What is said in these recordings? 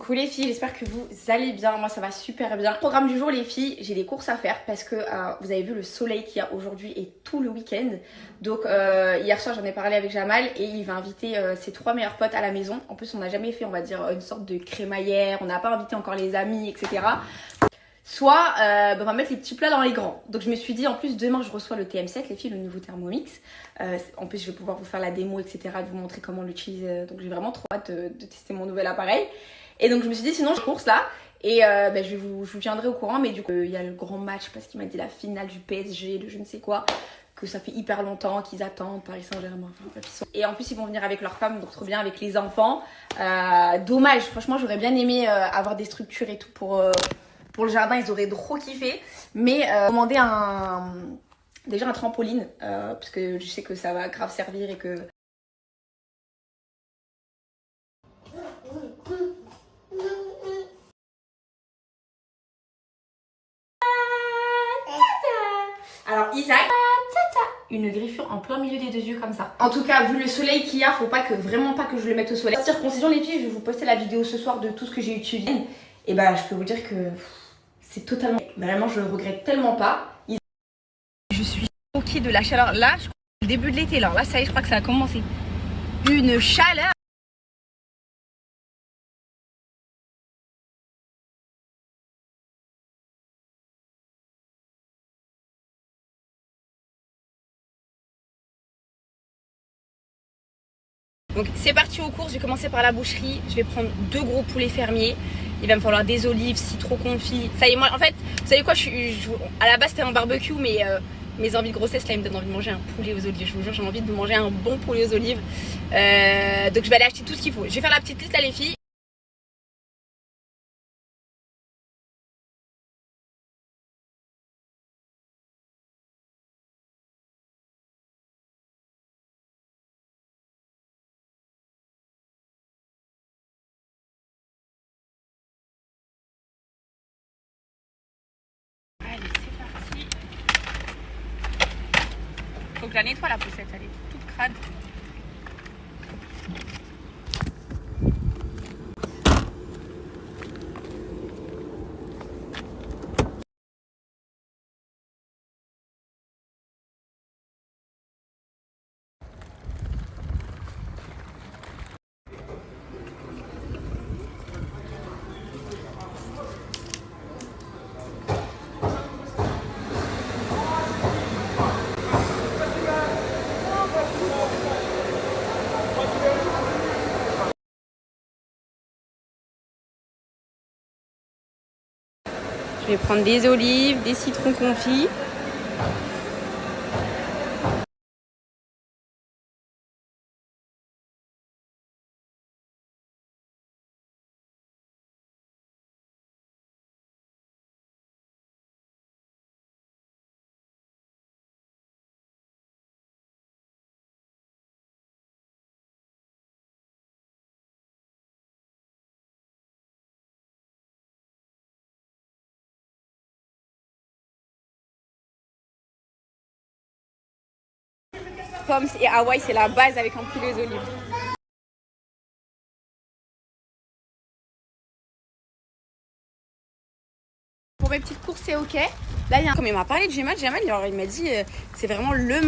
Coucou les filles, j'espère que vous allez bien, moi ça va super bien. Programme du jour les filles, j'ai des courses à faire parce que vous avez vu le soleil qu'il y a aujourd'hui et tout le week-end. Donc hier soir j'en ai parlé avec Jamal et il va inviter ses 3 meilleurs potes à la maison. En plus on n'a jamais fait on va dire une sorte de crémaillère, on n'a pas invité encore les amis etc. Soit on va mettre les petits plats dans les grands. Donc je me suis dit en plus demain je reçois le TM7 les filles, le nouveau Thermomix. En plus je vais pouvoir vous faire la démo etc, de vous montrer comment on l'utilise. Donc j'ai vraiment trop hâte de tester mon nouvel appareil. Et donc je me suis dit sinon je course là et je vous tiendrai au courant. Mais du coup il y a le grand match parce qu'il m'a dit la finale du PSG, de je ne sais quoi, que ça fait hyper longtemps qu'ils attendent, Paris Saint-Germain. Et en plus ils vont venir avec leurs femmes, donc trop bien, avec les enfants. Dommage, franchement j'aurais bien aimé avoir des structures et tout pour le jardin, ils auraient trop kiffé. Mais demander déjà un trampoline parce que je sais que ça va grave servir et que... Alors Isaac, une griffure en plein milieu des deux yeux comme ça. En tout cas, vu le soleil qu'il y a, faut vraiment pas que je le mette au soleil. Circoncision les filles, je vais vous poster la vidéo ce soir de tout ce que j'ai utilisé. Et je peux vous dire que c'est totalement... Vraiment, je le regrette tellement pas. Je suis choquée de la chaleur. Là, je crois que c'est le début de l'été. Là, ça y est, je crois que ça a commencé. Une chaleur. Donc c'est parti aux courses, je vais commencer par la boucherie. Je vais prendre 2 gros poulets fermiers. Il va me falloir des olives, citron confit. Ça y est, moi en fait, vous savez quoi, à la base c'était un barbecue, mais mes envies de grossesse là, ils me donnent envie de manger un poulet aux olives. Je vous jure, j'ai envie de manger un bon poulet aux olives. Donc je vais aller acheter tout ce qu'il faut. Je vais faire la petite liste là les filles. Allez, c'est parti. Faut que je la nettoie la poussette, elle est toute crade. Je vais prendre des olives, des citrons confits. Pommes et Hawaï, c'est la base avec un poulet aux olives. Pour mes petites courses, c'est ok. Là, comme il m'a parlé de Jamal, il m'a dit c'est vraiment le...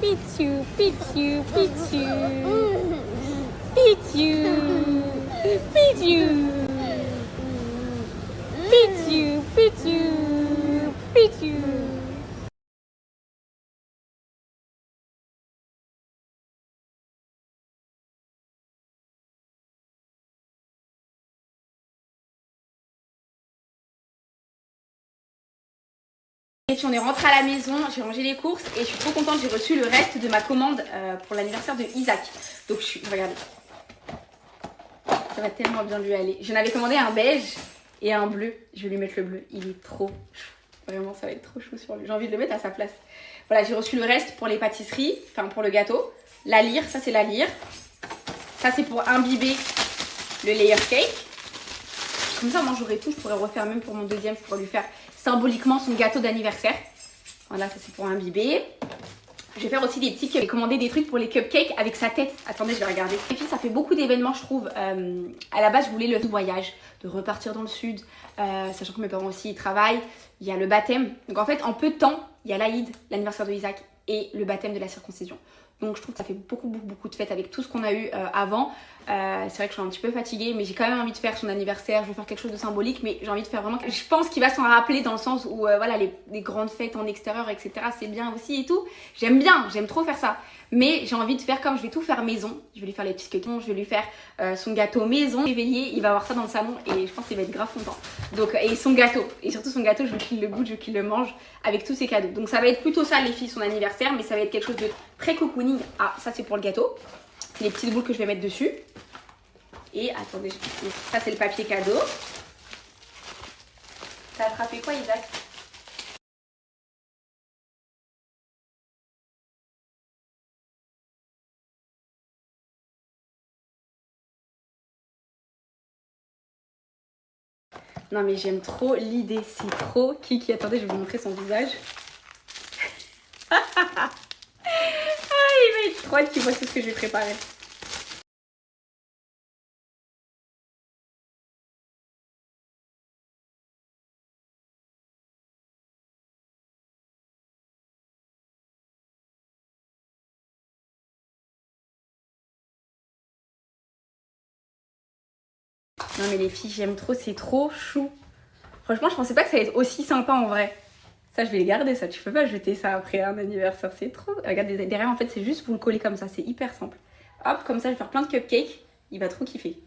Pichu, Pichu, Pichu, Pichu, Pichu, Pichu, Pichu, Pichu. Et puis on est rentré à la maison, j'ai rangé les courses et je suis trop contente, j'ai reçu le reste de ma commande pour l'anniversaire de Isaac. Donc regardez, Ça va tellement bien lui aller. J'en avais commandé un beige et un bleu. Je vais lui mettre le bleu. Il est trop chou. Vraiment, ça va être trop chou sur lui. J'ai envie de le mettre à sa place. Voilà, j'ai reçu le reste pour les pâtisseries. Enfin, pour le gâteau. La lyre, ça c'est la lyre. Ça c'est pour imbiber le layer cake. Comme ça, moi j'aurai tout. Je pourrais refaire même pour mon deuxième. Je pourrais lui faire symboliquement son gâteau d'anniversaire. Voilà, ça c'est pour imbiber. Je vais faire aussi des petits... J'ai commandé des trucs pour les cupcakes avec sa tête. Attendez, je vais regarder. Les filles, ça fait beaucoup d'événements, je trouve. À la base, je voulais le voyage, de repartir dans le sud, sachant que mes parents aussi ils travaillent. Il y a le baptême. Donc en fait, en peu de temps, il y a l'Aïd, l'anniversaire de Isaac, et le baptême de la circoncision. Donc je trouve que ça fait beaucoup de fêtes avec tout ce qu'on a eu avant. C'est vrai que je suis un petit peu fatiguée, mais j'ai quand même envie de faire son anniversaire. Je veux faire quelque chose de symbolique, mais j'ai envie de faire vraiment... Je pense qu'il va s'en rappeler dans le sens où voilà, les grandes fêtes en extérieur, etc. c'est bien aussi et tout. J'aime bien, j'aime trop faire ça. Mais j'ai envie de faire comme je vais tout faire maison. Je vais lui faire les petits cakes, je vais lui faire son gâteau maison. Réveillé, il va avoir ça dans le salon et je pense qu'il va être grave content. Donc, et son gâteau, et surtout son gâteau, je veux qu'il le goûte, je veux qu'il le mange avec tous ses cadeaux. Donc ça va être plutôt ça les filles, son anniversaire, mais ça va être quelque chose de très cocooning. Ah, ça c'est pour le gâteau. C'est les petites boules que je vais mettre dessus. Et attendez, ça c'est le papier cadeau. T'as attrapé quoi Isaac? Non mais j'aime trop l'idée, c'est trop kiki. Attendez, je vais vous montrer son visage. Ah, il va être trop hâte qu'il voit tout ce que j'ai préparé. Non mais les filles, j'aime trop, c'est trop chou. Franchement, je pensais pas que ça allait être aussi sympa en vrai. Ça, je vais les garder, ça. Tu peux pas jeter ça après un anniversaire, c'est trop... Regardez, derrière, en fait, c'est juste vous le coller comme ça, c'est hyper simple. Hop, comme ça, je vais faire plein de cupcakes. Il va trop kiffer.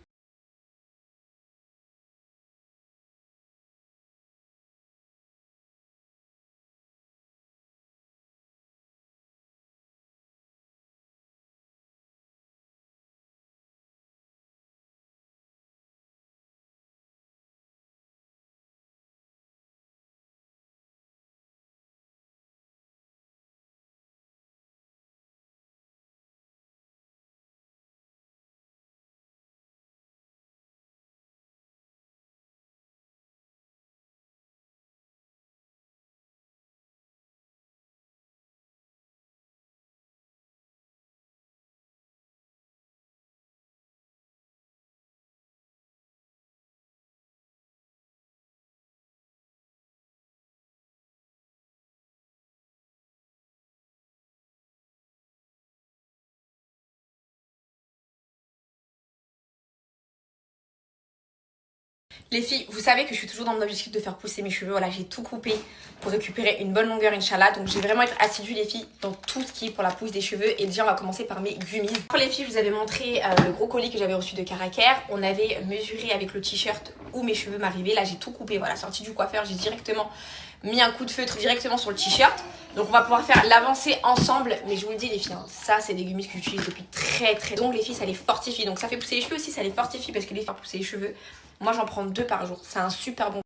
Les filles, vous savez que je suis toujours dans mon objectif de faire pousser mes cheveux. Voilà, j'ai tout coupé pour récupérer une bonne longueur, Inch'Allah. Donc, je vais vraiment être assidue, les filles, dans tout ce qui est pour la pousse des cheveux. Et déjà, on va commencer par mes gummies. Pour les filles, je vous avais montré le gros colis que j'avais reçu de Caraker. On avait mesuré avec le t-shirt où mes cheveux m'arrivaient. Là, j'ai tout coupé. Voilà, sorti du coiffeur, j'ai directement mis un coup de feutre directement sur le t-shirt. Donc, on va pouvoir faire l'avancée ensemble. Mais je vous le dis, les filles, hein, ça, c'est des gummies que j'utilise depuis très. Donc, les filles, ça les fortifie. Donc, ça fait pousser les cheveux aussi, ça les fortifie parce que les faire pousser les cheveux. Moi, j'en prends 2 par jour. C'est un super bon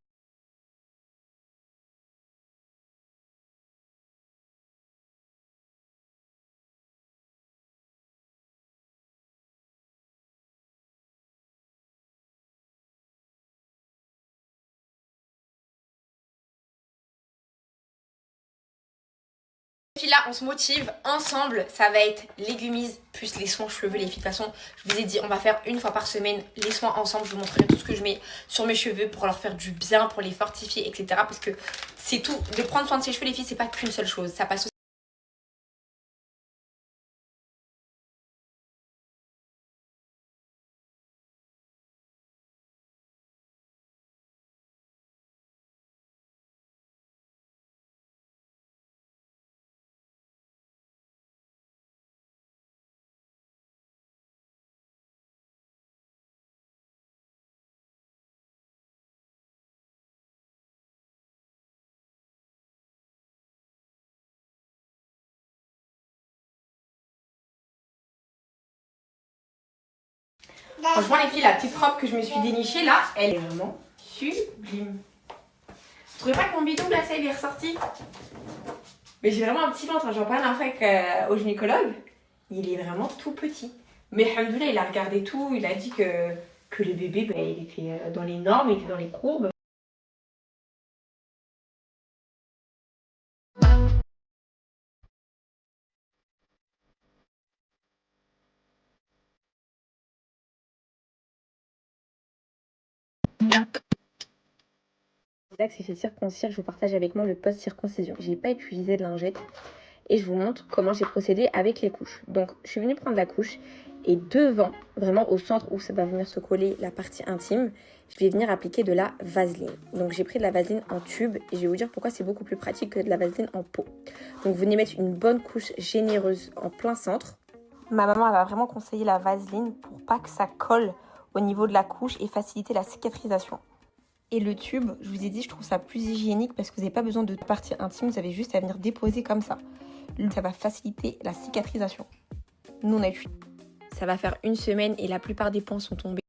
là on se motive ensemble, ça va être les gummies plus les soins cheveux les filles. De toute façon, je vous ai dit, on va faire une fois par semaine les soins ensemble. Je vous montrerai tout ce que je mets sur mes cheveux pour leur faire du bien, pour les fortifier, etc. Parce que c'est tout, de prendre soin de ses cheveux les filles, c'est pas qu'une seule chose, ça passe Franchement les filles, la petite robe que je me suis dénichée là, elle est vraiment sublime. Vous trouvez pas que mon bidon là, ça il est ressorti? Mais j'ai vraiment un petit ventre, hein. J'en parle un fois au gynécologue. Il est vraiment tout petit. Mais alhamdoulilah, il a regardé tout, il a dit que le bébé, bah, il était dans les normes, il était dans les courbes. Là que c'est fait circoncire, je vous partage avec moi le post-circoncision. J'ai pas utilisé de lingette et je vous montre comment j'ai procédé avec les couches. Donc je suis venue prendre la couche et devant, vraiment au centre où ça va venir se coller la partie intime, je vais venir appliquer de la vaseline. Donc j'ai pris de la vaseline en tube et je vais vous dire pourquoi c'est beaucoup plus pratique que de la vaseline en pot. Donc vous venez mettre une bonne couche généreuse en plein centre. Ma maman elle va vraiment conseiller la vaseline pour pas que ça colle au niveau de la couche et faciliter la cicatrisation. Et le tube, je vous ai dit, je trouve ça plus hygiénique parce que vous n'avez pas besoin de partie intime, vous avez juste à venir déposer comme ça. Ça va faciliter la cicatrisation. Nous, on a eu. Ça va faire 1 semaine et la plupart des pans sont tombés.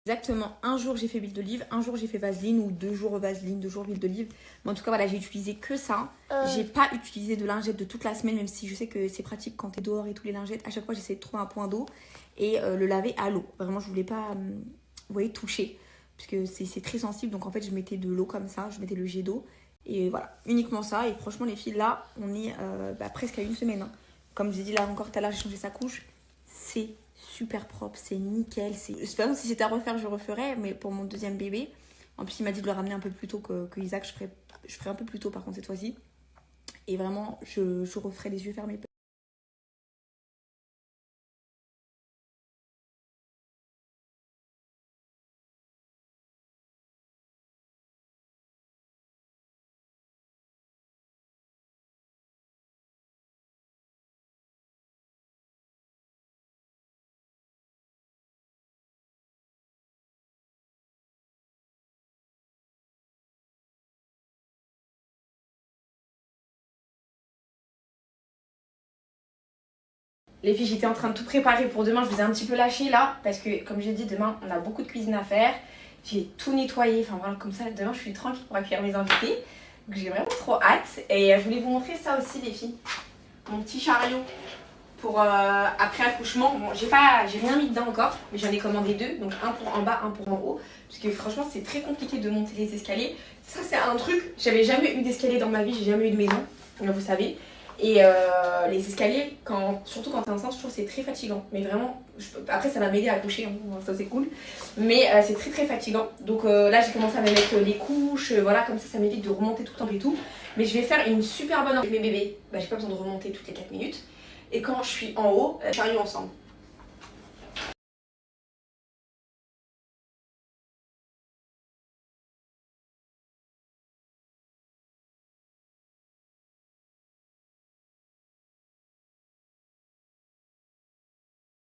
Exactement, un jour j'ai fait huile d'olive, un jour j'ai fait vaseline ou 2 jours vaseline, 2 jours huile d'olive. Mais en tout cas, voilà, j'ai utilisé que ça. J'ai pas utilisé de lingette de toute la semaine, même si je sais que c'est pratique quand t'es dehors et tous les lingettes. À chaque fois, j'essaie de trouver un point d'eau et le laver à l'eau. Vraiment, je voulais pas, vous voyez, toucher. Parce que c'est très sensible. Donc en fait, je mettais de l'eau comme ça, je mettais le jet d'eau. Et voilà, uniquement ça. Et franchement, les filles, là, on est presque à 1 semaine. Hein. Comme je vous ai dit là encore tout à l'heure, j'ai changé sa couche. C'est super propre, c'est nickel. Vraiment, si c'était à refaire, je referais, mais pour mon deuxième bébé, en plus il m'a dit de le ramener un peu plus tôt que Isaac, je ferai un peu plus tôt par contre cette fois-ci. Et vraiment, je referai les yeux fermés. Les filles, j'étais en train de tout préparer pour demain. Je vous ai un petit peu lâché là parce que, comme j'ai dit, demain on a beaucoup de cuisine à faire. J'ai tout nettoyé. Enfin voilà, comme ça, demain je suis tranquille pour accueillir mes invités. Donc j'ai vraiment trop hâte. Et je voulais vous montrer ça aussi, les filles. Mon petit chariot pour après accouchement. Bon, j'ai rien mis dedans encore, mais j'en ai commandé 2. Donc un pour en bas, un pour en haut. Parce que franchement, c'est très compliqué de monter les escaliers. Ça, c'est un truc. J'avais jamais eu d'escalier dans ma vie. J'ai jamais eu de maison, vous savez. Et les escaliers, surtout quand t'es enceinte, je trouve que c'est très fatigant. Mais vraiment, après ça va m'aider à accoucher, hein, ça c'est cool. Mais c'est très très fatigant. Donc là j'ai commencé à me mettre les couches, voilà, comme ça m'évite de remonter tout le temps et tout. Mais je vais faire une super bonne... Avec mes bébés, j'ai pas besoin de remonter toutes les 4 minutes. Et quand je suis en haut, chariot ensemble.